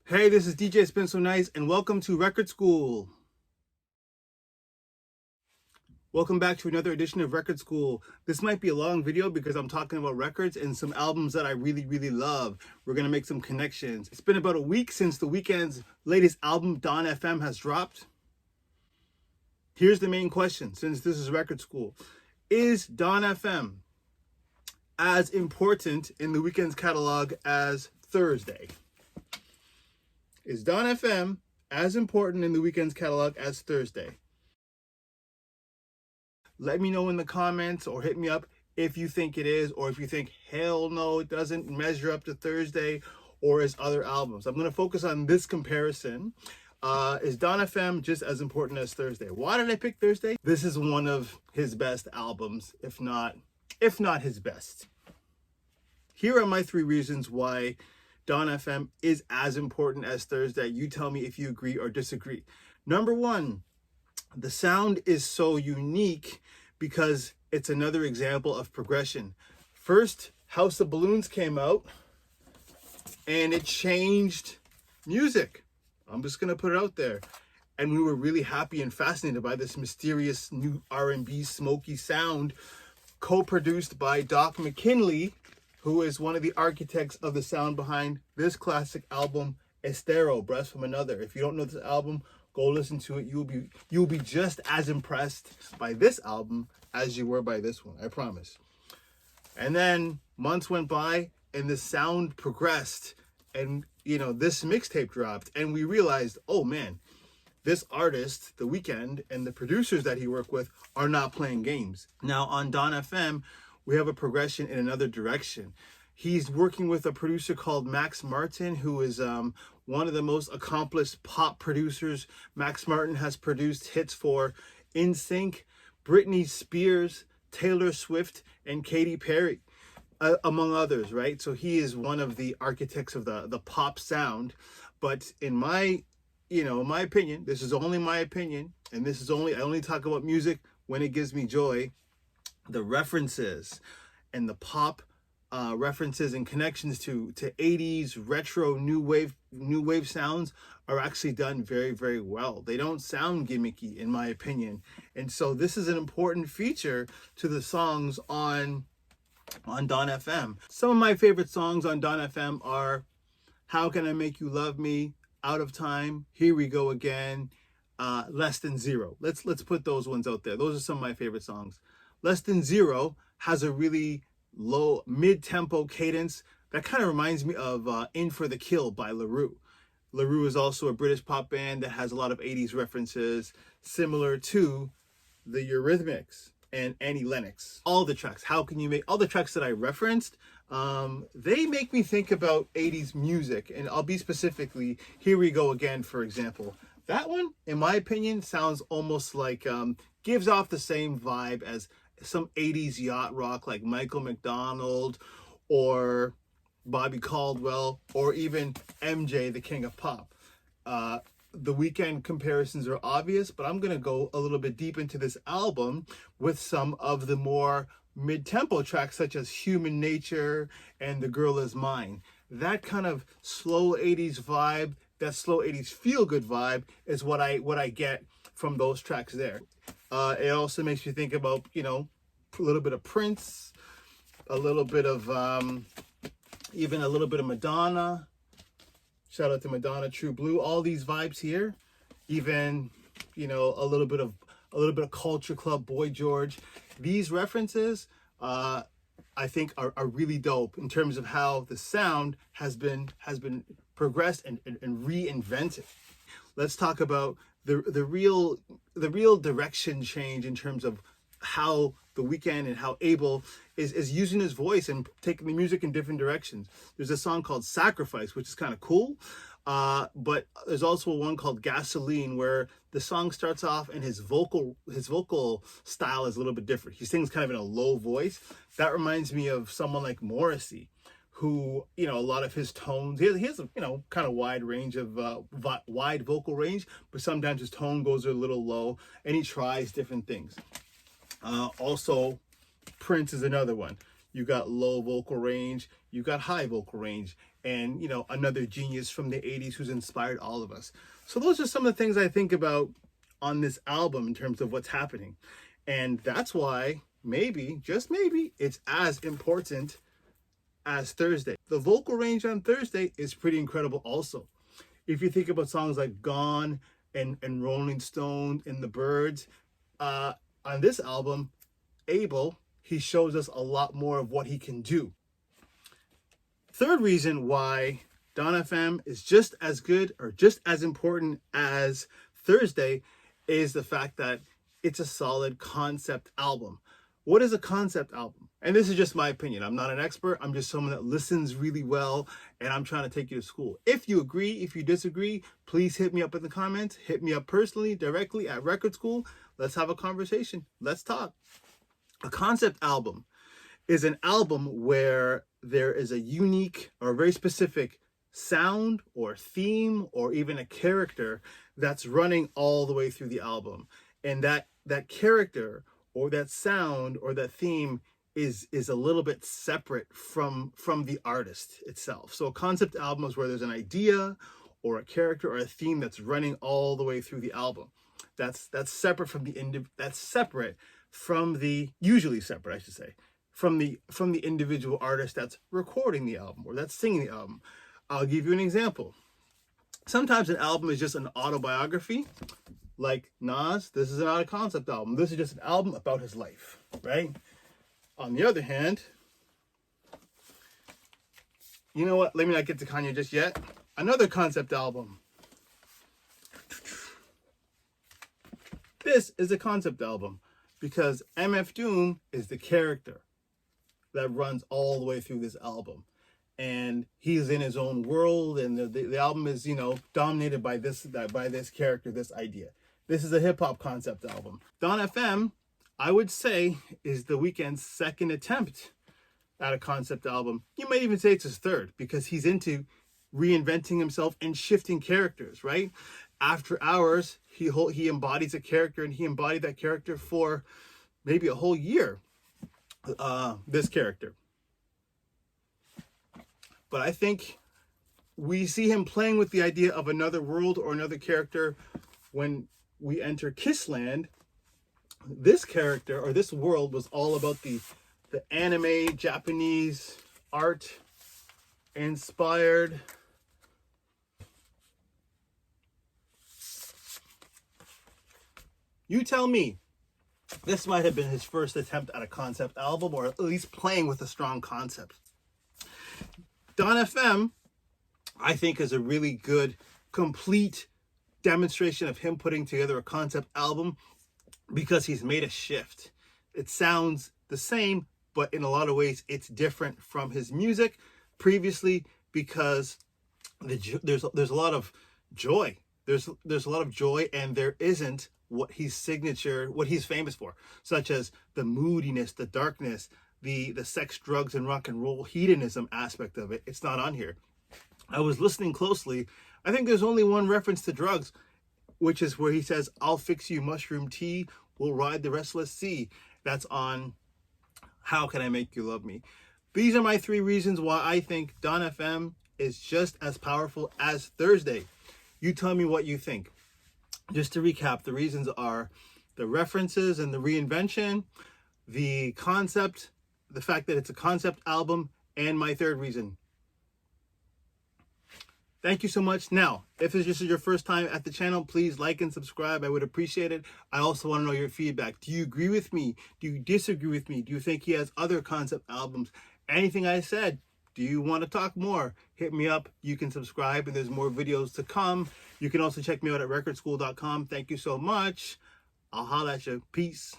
Hey, this is DJ Spin So Nice, and welcome to Record School. Welcome back to another edition of Record School. This might be a long video because I'm talking about records and some albums that I really love. We're going to make some connections. It's been about a week since the Weeknd's latest album, Dawn FM, has dropped. Here's the main question, since this is Record School. Is Dawn FM as important in the Weeknd's catalog as Thursday? Is Dawn FM as important in the Weeknd's catalog as Thursday? Let me know in the comments or hit me up if you think it is, or if you think, hell no, it doesn't measure up to Thursday or his other albums. I'm going to focus on this comparison. Is Dawn FM just as important as Thursday? Why did I pick Thursday? This is one of his best albums, if not his best. Here are my 3 reasons why Dawn FM is as important as Thursday. You tell me if you agree or disagree. Number 1, the sound is so unique because it's another example of progression. First, House of Balloons came out and it changed music. I'm just gonna put it out there. And we were really happy and fascinated by this mysterious new R&B smoky sound, co-produced by Doc McKinley, who is one of the architects of the sound behind this classic album, Estero, Breath from Another. If you don't know this album, go listen to it. You'll be just as impressed by this album as you were by this one, I promise. And then months went by and the sound progressed, and this mixtape dropped, and we realized, oh man, this artist, The Weeknd, and the producers that he worked with are not playing games. Now on Dawn FM, we have a progression in another direction. He's working with a producer called Max Martin, who is one of the most accomplished pop producers. Max Martin has produced hits for NSYNC, Britney Spears, Taylor Swift, and Katy Perry, among others, right? So he is one of the architects of the pop sound. But in my opinion, this is only my opinion, and I only talk about music when it gives me joy. The references and the pop references and connections to 80s retro new wave sounds are actually done very well. They don't sound gimmicky, in my opinion, and so this is an important feature to the songs on Dawn FM. Some of my favorite songs on Dawn FM are How Can I Make You Love Me, Out of Time, Here We Go Again, Less Than Zero. Let's put those ones out there. Those are some of my favorite songs. Less Than Zero has a really low mid-tempo cadence that kind of reminds me of In For The Kill by LaRue. LaRue is also a British pop band that has a lot of 80s references, similar to the Eurythmics and Annie Lennox. All the tracks that I referenced, they make me think about 80s music, and I'll be specifically Here We Go Again, for example. That one, in my opinion, sounds almost like, gives off the same vibe as some 80s yacht rock like Michael McDonald or Bobby Caldwell or even MJ, the King of Pop. The Weeknd comparisons are obvious, but I'm going to go a little bit deep into this album with some of the more mid-tempo tracks such as Human Nature and The Girl Is Mine. That kind of slow 80s vibe, that slow 80s feel-good vibe is what I get from those tracks there. It also makes me think about, a little bit of Prince, a little bit of, even a little bit of Madonna. Shout out to Madonna, True Blue. All these vibes here, even, a little bit of Culture Club, Boy George. These references, I think are really dope in terms of how the sound has been progressed and reinvented. Let's talk about the real direction change in terms of how The Weeknd and how Abel is using his voice and taking the music in different directions. There's a song called Sacrifice, which is kind of cool. But there's also one called Gasoline, where the song starts off and his vocal style is a little bit different. He sings kind of in a low voice. That reminds me of someone like Morrissey, who, a lot of his tones, he has a, kind of wide range of, wide vocal range, but sometimes his tone goes a little low and he tries different things. Also, Prince is another one. You got low vocal range, you got high vocal range. and you know, another genius from the 80s who's inspired all of us. So those are some of the things I think about on this album in terms of what's happening. And that's why maybe, just maybe, it's as important as Thursday. The vocal range on Thursday is pretty incredible also. If you think about songs like Gone and Rolling Stone and The Birds, on this album, Abel, he shows us a lot more of what he can do. Third reason why Dawn FM is just as good or just as important as Thursday is the fact that it's a solid concept album. What is a concept album? And this is just my opinion. I'm not an expert. I'm just someone that listens really well, and I'm trying to take you to school. If you agree, if you disagree, please hit me up in the comments. Hit me up personally, directly at Record School. Let's have a conversation. Let's talk. A concept album is an album where there is a unique or very specific sound or theme or even a character that's running all the way through the album. And that character or that sound or that theme is a little bit separate from the artist itself. So a concept album is where there's an idea or a character or a theme that's running all the way through the album. That's separate from usually separate, I should say, from the individual artist that's recording the album or that's singing the album. I'll give you an example. Sometimes an album is just an autobiography, like Nas. This is not a concept album. This is just an album about his life, right? On the other hand, you know what? Let me not get to Kanye just yet. Another concept album. This is a concept album because MF Doom is the character that runs all the way through this album. And he's in his own world, and the album is, you know, dominated by this character, this idea. This is a hip-hop concept album. Dawn FM, I would say, is the Weeknd's second attempt at a concept album. You might even say it's his third, because he's into reinventing himself and shifting characters, right? After Hours, he embodies a character, and he embodied that character for maybe a whole year, this character. But I think we see him playing with the idea of another world or another character when we enter Kissland. This character or this world was all about the anime Japanese art inspired You tell me. This might have been his first attempt at a concept album, or at least playing with a strong concept. Dawn FM, I think, is a really good, complete demonstration of him putting together a concept album because he's made a shift. It sounds the same, but in a lot of ways, it's different from his music previously because there's a lot of joy. There's a lot of joy, and there isn't what he's famous for, such as the moodiness, the darkness, the sex, drugs, and rock and roll hedonism aspect of it. It's not on here. I was listening closely. I think there's only one reference to drugs, which is where he says, "I'll fix you mushroom tea, we'll ride the restless sea." That's on How Can I Make You Love Me? These are my 3 reasons why I think Dawn FM is just as powerful as Thursday. You tell me what you think. Just to recap, the reasons are the references and the reinvention, the concept, the fact that it's a concept album, and my 3rd reason. Thank you so much. Now, if this is your first time at the channel, please like and subscribe. I would appreciate it. I also want to know your feedback. Do you agree with me? Do you disagree with me? Do you think he has other concept albums? Anything I said? Do you want to talk more? Hit me up. You can subscribe, and there's more videos to come. You can also check me out at recordschool.com. Thank you so much. I'll holla at you. Peace.